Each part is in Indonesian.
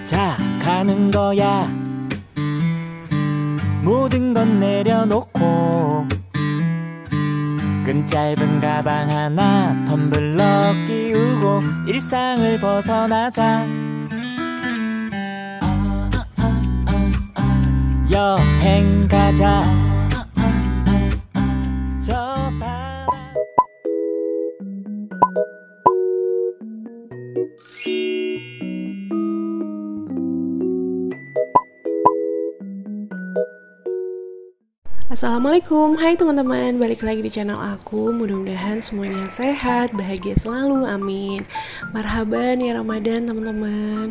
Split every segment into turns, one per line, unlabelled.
자, 가는 거야. 모든 건 내려놓고 끈 짧은 가방 하나 텀블러 끼우고 일상을 벗어나자. 여행 가자. 저 바다.
Assalamualaikum, hai teman-teman, balik lagi di channel aku. Mudah-mudahan semuanya sehat, bahagia selalu, amin. Marhaban ya Ramadan teman-teman.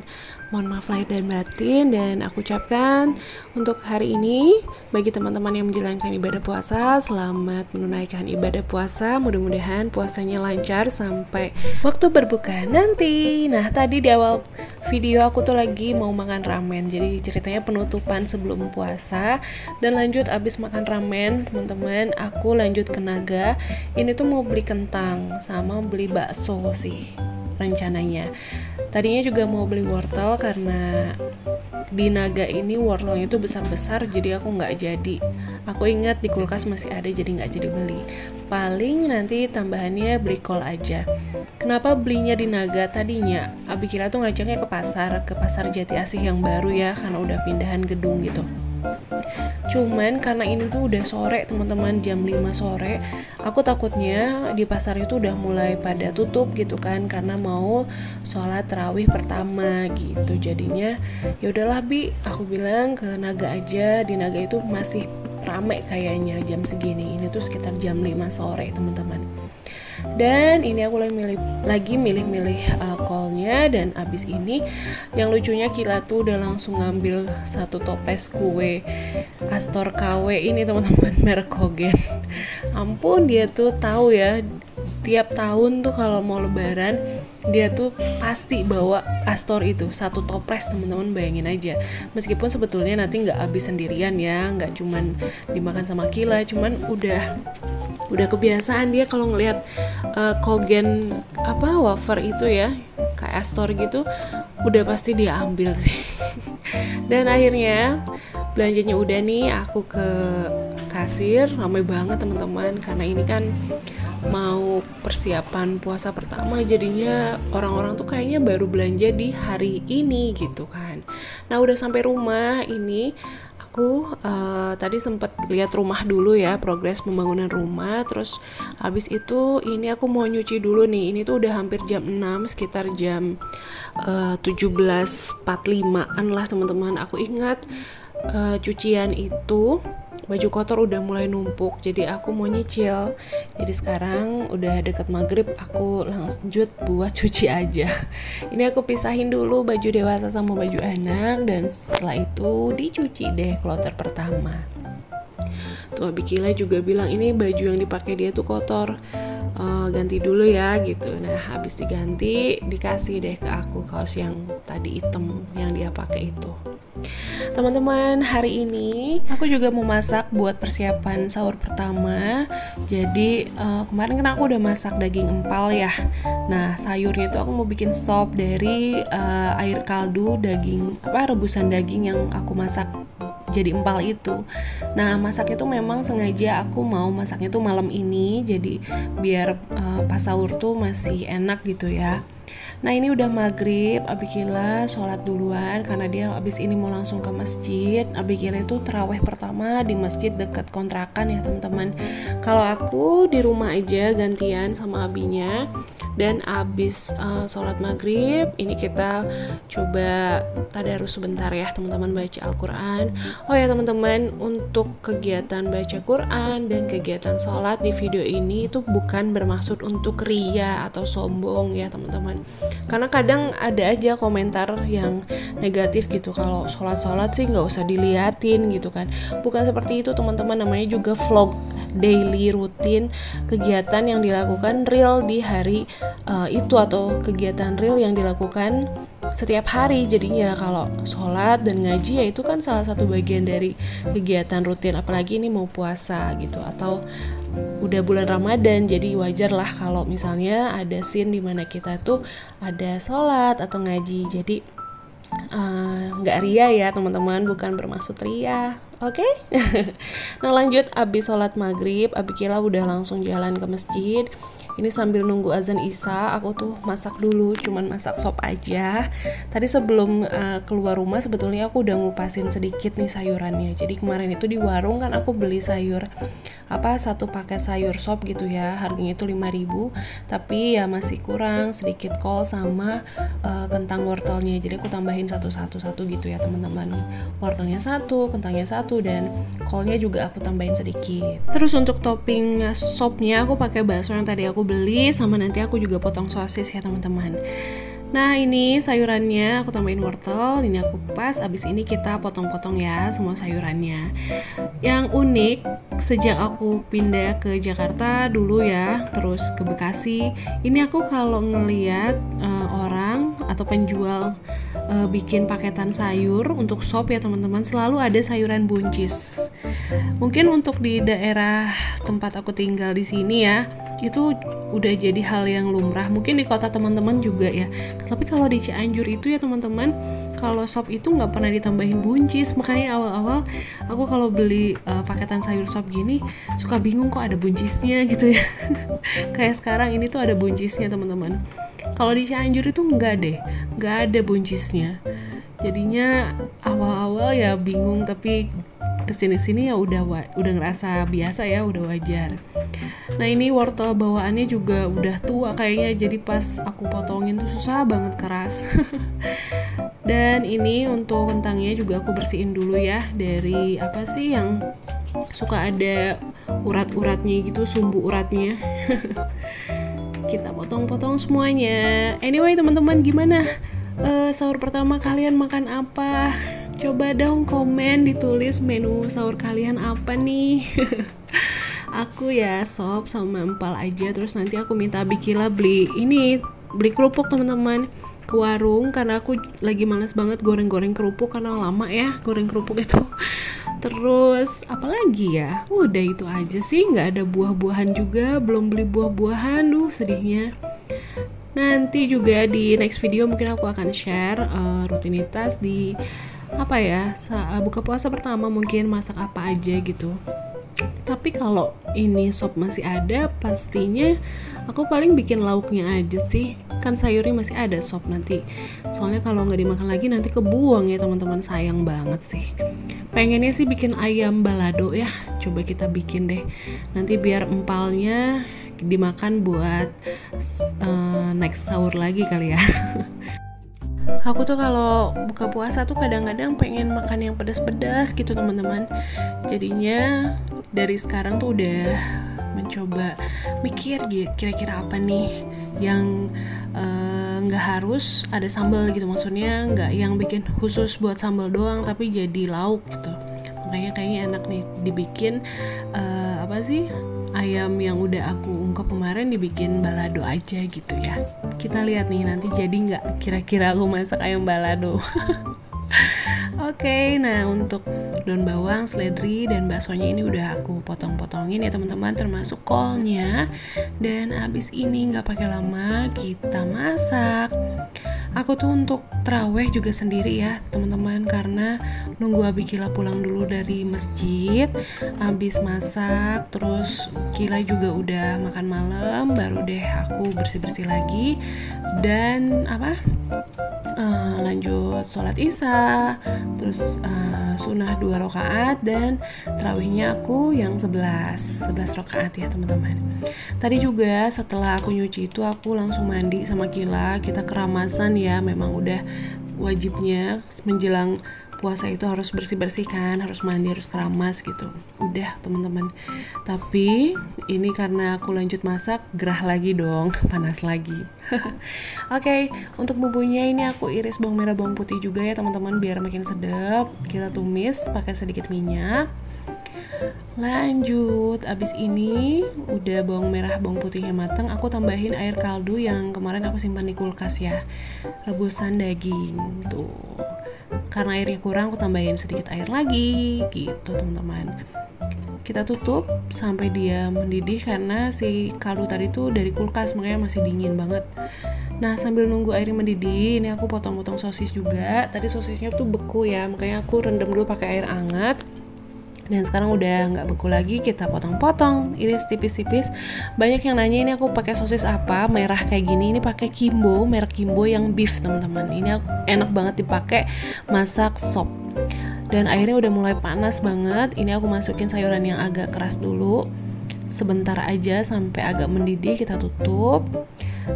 Mohon maaf lahir dan batin, dan aku ucapkan untuk hari ini bagi teman-teman yang menjalankan ibadah puasa, selamat menunaikan ibadah puasa. Mudah-mudahan puasanya lancar sampai waktu berbuka nanti. Nah, tadi di awal video aku tuh lagi mau makan ramen, jadi ceritanya penutupan sebelum puasa. Dan lanjut abis makan ramen teman-teman, aku lanjut ke Naga. Ini tuh mau beli kentang sama beli bakso sih rencananya. Tadinya juga mau beli wortel karena di Naga ini wortelnya itu besar-besar, jadi aku nggak jadi. Aku ingat di kulkas masih ada, jadi nggak jadi beli. Paling nanti tambahannya beli kol aja. Kenapa belinya di Naga tadinya? Abi kira tuh ngajaknya ke pasar Jati Asih yang baru ya, karena udah pindahan gedung gitu. Cuman karena ini tuh udah sore teman-teman, jam 5 sore, aku takutnya di pasar itu udah mulai pada tutup gitu kan, karena mau sholat tarawih pertama gitu. Jadinya ya udahlah Bi, aku bilang ke Naga aja. Di Naga itu masih rame kayaknya jam segini. Ini tuh sekitar jam 5 sore teman-teman. Dan ini aku lagi milih-milih kolnya. Dan abis ini yang lucunya Kila tuh udah langsung ngambil satu toples kue Astor KW ini teman-teman, merek Kogen. Ampun, dia tuh tahu ya, tiap tahun tuh kalau mau lebaran dia tuh pasti bawa Astor itu satu toples teman-teman, bayangin aja. Meskipun sebetulnya nanti nggak habis sendirian ya, nggak cuman dimakan sama Kila, cuman udah kebiasaan dia kalau ngelihat Kogen wafer itu ya, kayak Astor gitu, udah pasti dia ambil sih. Dan akhirnya belanjanya udah nih, aku ke kasir. Ramai banget teman-teman, karena ini kan mau persiapan puasa pertama, jadinya orang-orang tuh kayaknya baru belanja di hari ini gitu kan. Nah, udah sampai rumah ini. Aku tadi sempat lihat rumah dulu ya, progres pembangunan rumah. Terus habis itu ini aku mau nyuci dulu nih. Ini tuh udah hampir jam 6, sekitar jam 17.45an lah teman-teman. Aku ingat cucian itu baju kotor udah mulai numpuk, jadi aku mau nyicil. Jadi sekarang udah deket maghrib, aku lanjut buat cuci aja. Ini aku pisahin dulu baju dewasa sama baju anak, dan setelah itu dicuci deh kloter pertama. Tuh Abi Kila juga bilang ini baju yang dipakai dia tuh kotor, ganti dulu ya gitu. Nah, habis diganti dikasih deh ke aku kaos yang tadi hitam yang dia pakai itu. Teman-teman, hari ini aku juga mau masak buat persiapan sahur pertama. Jadi kemarin kan aku udah masak daging empal ya. Nah, sayurnya itu aku mau bikin sop dari air kaldu daging, rebusan daging yang aku masak jadi empal itu. Nah, masaknya tuh memang sengaja aku mau masaknya tuh malam ini, jadi biar pas sahur tuh masih enak gitu ya. Nah, ini udah maghrib, Abi Kila sholat duluan karena dia abis ini mau langsung ke masjid. Abi Kila itu tarawih pertama di masjid dekat kontrakan ya teman-teman. Kalau aku di rumah aja gantian sama abinya. Dan abis sholat maghrib ini kita coba tadarus sebentar ya teman-teman, baca Al-Quran. Oh ya teman-teman, untuk kegiatan baca Quran dan kegiatan sholat di video ini itu bukan bermaksud untuk ria atau sombong ya teman-teman. Karena kadang ada aja komentar yang negatif gitu, kalau sholat sih nggak usah diliatin gitu kan. Bukan seperti itu teman-teman, namanya juga vlog daily rutin, kegiatan yang dilakukan real di hari itu, atau kegiatan real yang dilakukan setiap hari. Jadinya kalau sholat dan ngaji ya itu kan salah satu bagian dari kegiatan rutin, apalagi ini mau puasa gitu atau udah bulan Ramadan, jadi wajar lah kalau misalnya ada scene dimana kita tuh ada sholat atau ngaji. Jadi nggak ria ya teman-teman, bukan bermaksud ria, oke? Nah lanjut, abis sholat maghrib, Abikila udah langsung jalan ke masjid. Ini sambil nunggu azan isya, aku tuh masak dulu, cuman masak sop aja. Tadi sebelum keluar rumah sebetulnya aku udah ngupasin sedikit nih sayurannya. Jadi kemarin itu di warung kan aku beli sayur satu paket sayur sop gitu ya, harganya itu 5.000, tapi ya masih kurang sedikit kol sama kentang wortelnya. Jadi aku tambahin satu gitu ya teman-teman. Wortelnya satu, kentangnya satu, dan kolnya juga aku tambahin sedikit. Terus untuk topping sopnya aku pakai bakso yang tadi aku beli, sama nanti aku juga potong sosis ya teman-teman. Nah ini sayurannya aku tambahin wortel, ini aku kupas, abis ini kita potong-potong ya semua sayurannya. Yang unik, sejak aku pindah ke Jakarta dulu ya, terus ke Bekasi, ini aku kalau ngeliat orang atau penjual bikin paketan sayur untuk sop ya teman-teman, selalu ada sayuran buncis. Mungkin untuk di daerah tempat aku tinggal di sini ya, itu udah jadi hal yang lumrah. Mungkin di kota teman-teman juga ya. Tapi kalau di Cianjur itu ya teman-teman, kalau sop itu nggak pernah ditambahin buncis. Makanya awal-awal aku kalau beli paketan sayur sop gini suka bingung kok ada buncisnya gitu ya. Kayak sekarang ini tuh ada buncisnya teman-teman. Kalau di Cianjur itu nggak ada buncisnya. Jadinya awal-awal ya bingung, tapi kesini-sini ya udah ngerasa biasa ya, udah wajar. Nah ini wortel bawaannya juga udah tua kayaknya, jadi pas aku potongin tuh susah banget, keras. Dan ini untuk kentangnya juga aku bersihin dulu ya, dari apa sih yang suka ada urat-uratnya gitu, sumbu uratnya. Kita potong-potong semuanya. Anyway teman-teman, gimana sahur pertama kalian makan apa? Coba dong komen, ditulis menu sahur kalian apa nih. Aku ya sop sama empal aja, terus nanti aku minta Abikila beli kerupuk teman-teman ke warung, karena aku lagi males banget goreng-goreng kerupuk karena lama ya goreng kerupuk itu. Terus apalagi ya, udah itu aja sih, nggak ada buah-buahan juga, belum beli buah-buahan, sedihnya. Nanti juga di next video mungkin aku akan share rutinitas di buka puasa pertama, mungkin masak apa aja gitu. Tapi kalau ini sop masih ada, pastinya aku paling bikin lauknya aja sih, kan sayurnya masih ada sop nanti. Soalnya kalau nggak dimakan lagi nanti kebuang ya teman-teman, sayang banget sih. Pengennya sih bikin ayam balado ya, coba kita bikin deh. Nanti biar empalnya dimakan buat next sahur lagi kali ya. Aku tuh kalau buka puasa tuh kadang-kadang pengen makan yang pedas-pedas gitu teman-teman. Jadinya dari sekarang tuh udah mencoba mikir kira-kira apa nih yang nggak harus ada sambal gitu, maksudnya nggak yang bikin khusus buat sambal doang tapi jadi lauk gitu. Makanya kayaknya enak nih dibikin ayam yang udah aku ungkap kemarin dibikin balado aja gitu ya. Kita lihat nih nanti jadi nggak kira-kira aku masak ayam balado. Oke, nah untuk daun bawang, seledri, dan baksonya ini udah aku potong-potongin ya teman-teman, termasuk kolnya. Dan abis ini nggak pakai lama, kita masak. Aku tuh untuk terawih juga sendiri ya teman-teman, karena nunggu Abikila pulang dulu dari masjid, abis masak, terus Kila juga udah makan malam, baru deh aku bersih-bersih lagi dan lanjut sholat isya, terus sunnah 2 rakaat, dan tarawihnya aku yang 11 rakaat ya teman-teman. Tadi juga setelah aku nyuci itu aku langsung mandi sama Kila, kita keramasan ya, memang udah wajibnya menjelang puasa itu harus bersih-bersih kan, harus mandi, harus keramas gitu. Udah teman-teman. Tapi ini karena aku lanjut masak, gerah lagi dong, panas lagi. Oke, untuk bumbunya ini aku iris bawang merah, bawang putih juga ya teman-teman biar makin sedap. Kita tumis pakai sedikit minyak. Lanjut, abis ini udah bawang merah bawang putihnya matang, aku tambahin air kaldu yang kemarin aku simpan di kulkas ya, rebusan daging tuh. Karena airnya kurang aku tambahin sedikit air lagi gitu teman-teman. Kita tutup sampai dia mendidih karena si kaldu tadi tuh dari kulkas makanya masih dingin banget. Nah sambil nunggu airnya mendidih, ini aku potong-potong sosis juga. Tadi sosisnya tuh beku ya, makanya aku rendam dulu pakai air hangat. Dan sekarang udah nggak beku lagi, kita potong-potong, iris tipis-tipis. Banyak yang nanya ini aku pakai sosis apa, merah kayak gini. Ini pakai Kimbo, merek Kimbo yang beef teman-teman. Ini enak banget dipakai masak sop. Dan airnya udah mulai panas banget. Ini aku masukin sayuran yang agak keras dulu. Sebentar aja sampai agak mendidih, kita tutup.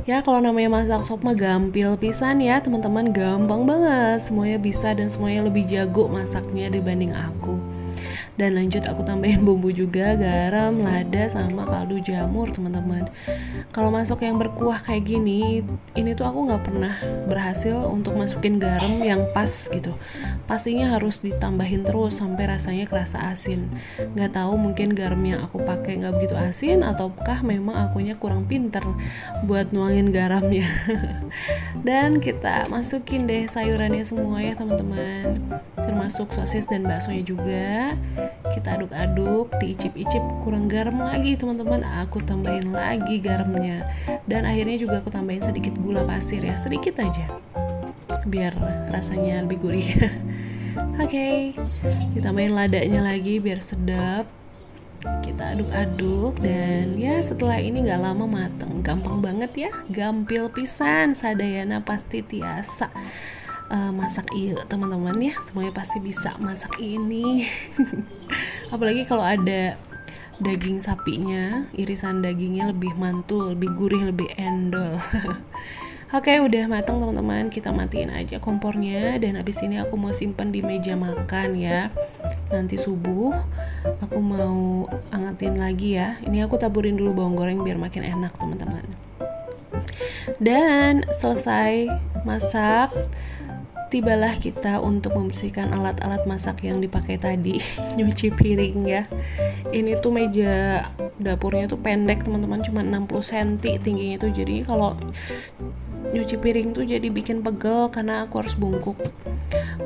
Ya kalau namanya masak sop mah gampil pisan ya teman-teman, gampang banget. Semuanya bisa dan semuanya lebih jago masaknya dibanding aku. Dan lanjut aku tambahin bumbu juga, garam, lada, sama kaldu jamur teman-teman. Kalau masak yang berkuah kayak gini, ini tuh aku nggak pernah berhasil untuk masukin garam yang pas gitu. Pastinya harus ditambahin terus sampai rasanya kerasa asin. Nggak tahu mungkin garam yang aku pakai nggak begitu asin, ataukah memang akunya kurang pinter buat nuangin garamnya. Dan kita masukin deh sayurannya semua ya teman-teman, termasuk sosis dan baksonya juga. Kita aduk-aduk, diicip-icip, kurang garam lagi teman-teman, aku tambahin lagi garamnya. Dan akhirnya juga aku tambahin sedikit gula pasir ya, sedikit aja biar rasanya lebih gurih. Oke, ditambahin ladanya lagi biar sedap. Kita aduk-aduk dan ya setelah ini gak lama mateng. Gampang banget ya, gampil pisan, sadayana pasti tiasa masak iya teman-teman ya, semuanya pasti bisa masak ini. Apalagi kalau ada daging sapinya, irisan dagingnya lebih mantul, lebih gurih, lebih endol. Oke, udah matang teman-teman, kita matiin aja kompornya. Dan abis ini aku mau simpan di meja makan ya. Nanti subuh aku mau angetin lagi ya. Ini aku taburin dulu bawang goreng biar makin enak teman-teman. Dan selesai masak, tibalah kita untuk membersihkan alat-alat masak yang dipakai tadi. Nyuci piring ya. Ini tuh meja dapurnya tuh pendek teman-teman, cuma 60 cm tingginya tuh. Jadi kalau nyuci piring tuh jadi bikin pegel karena aku harus bungkuk.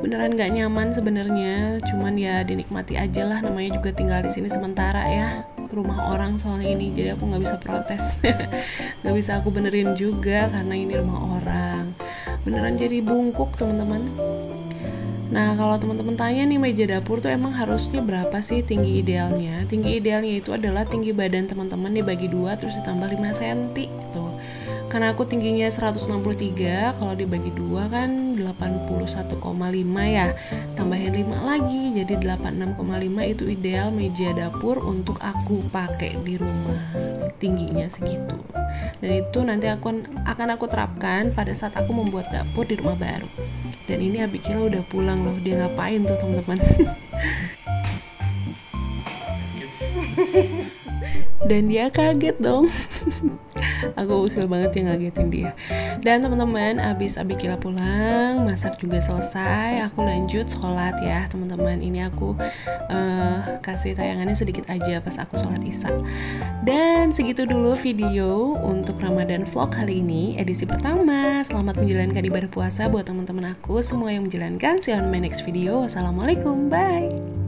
Beneran gak nyaman sebenarnya, cuman ya dinikmati aja lah, namanya juga tinggal di sini sementara ya. Rumah orang soalnya ini, jadi aku nggak bisa protes. Nggak bisa aku benerin juga karena ini rumah orang. Beneran jadi bungkuk teman-teman. Nah kalau teman-teman tanya nih, meja dapur tuh emang harusnya berapa sih tinggi idealnya? Tinggi idealnya itu adalah tinggi badan teman-teman dibagi 2 terus ditambah 5 cm tuh. Karena aku tingginya 163, kalau dibagi 2 kan 81,5 ya. Tambahin 5 lagi jadi 86,5, itu ideal meja dapur untuk aku pakai di rumah. Tingginya segitu. Dan itu nanti akan aku terapkan pada saat aku membuat dapur di rumah baru. Dan ini Abikila udah pulang loh, dia ngapain tuh teman-teman? Dan dia kaget dong. Aku usil banget yang ngagetin dia. Dan teman-teman, abis Abikila pulang, masak juga selesai, aku lanjut sholat ya teman-teman. Ini aku kasih tayangannya sedikit aja pas aku sholat isya. Dan segitu dulu video untuk Ramadan vlog kali ini, edisi pertama. Selamat menjalankan ibadah puasa buat teman-teman aku semua yang menjalankan. See you on my next video. Wassalamualaikum, bye.